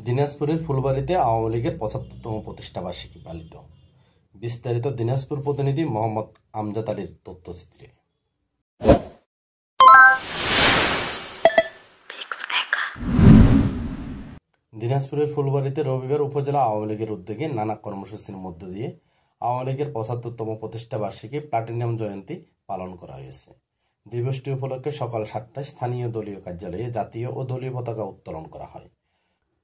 দিনাজপুরের ফুলবাড়ীতে আওয়ামী লীগের ৭৫তম প্রতিষ্ঠাবার্ষিকী পালিত। বিস্তারিত দিনাজপুর প্রতিনিধি মোহাম্মদ আমজাদ আলীর তথ্যচিত্রে। দিনাজপুরের ফুলবাড়ীতে রবিবার উপজেলা আওয়ামী লীগের উদ্যোগে নানা কর্মসূচির মধ্য দিয়ে আওয়ামী লীগের ৭৫তম প্রতিষ্ঠাবার্ষিকী প্লাটিনাম জয়ন্তী পালন করা হয়েছে। দিবসটি উপলক্ষে সকাল ৭টায় স্থানীয় দলীয় কার্যালয়ে জাতীয় ও দলীয় পতাকা উত্তোলন করা হয়।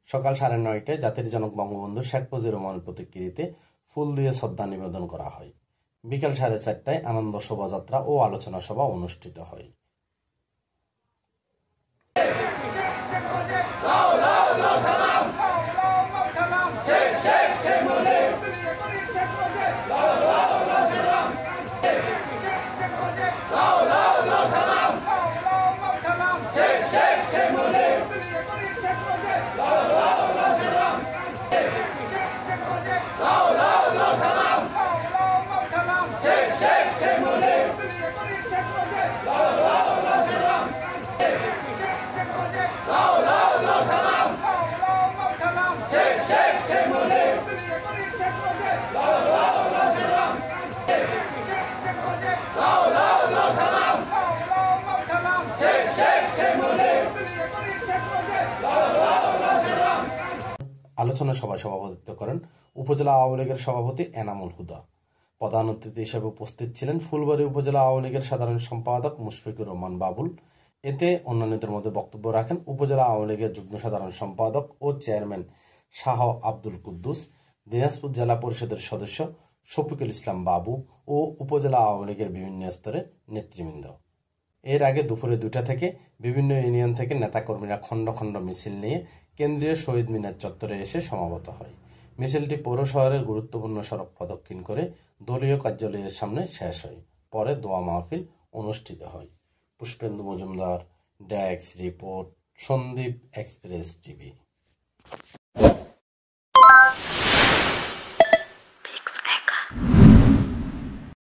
সকাল ৯:৩০টায় জাতির জনক বঙ্গবন্ধু শেখ মুজিবুর রহমানের প্রতিকৃতিতে ফুল দিয়ে শ্রদ্ধা নিবেদন করা হয়। বিকাল ৪:৩০টায় আনন্দ শোভাযাত্রা ও আলোচনা সভা অনুষ্ঠিত হয়। আলোচনা সভায় সভাপতিত্ব করেন উপজেলা আওয়ামী লীগের সভাপতি এনামুল হুদা। প্রধান অতিথি হিসেবে উপস্থিত ছিলেন ফুলবাড়ী উপজেলা আওয়ামী লীগের সাধারণ সম্পাদক মুশফিকুর রহমান বাবুল। এতে অন্যান্যদের মধ্যে বক্তব্য রাখেন উপজেলা আওয়ামী লীগের যুগ্ম সাধারণ সম্পাদক ও চেয়ারম্যান শাহ আব্দুল কুদ্দুস, দিনাজপুর জেলা পরিষদের সদস্য শফিকুল ইসলাম বাবু ও উপজেলা আওয়ামী লীগের বিভিন্ন স্তরের নেতৃবৃন্দ। এর আগে দুপুরে ২টা থেকে বিভিন্ন ইউনিয়ন থেকে নেতাকর্মীরা খণ্ড খণ্ড মিছিল নিয়ে কেন্দ্রীয় শহীদ মিনার চত্বরে এসে সমাবেত হয়। মিছিলটি পৌর শহরের গুরুত্বপূর্ণ সড়ক প্রদক্ষিণ করে দলীয় কার্যালয়ের সামনে শেষ হয়। পরে দোয়া মাহফিল অনুষ্ঠিত হয়। Pushpendu Majumdar, desk report, Sandwip express TV.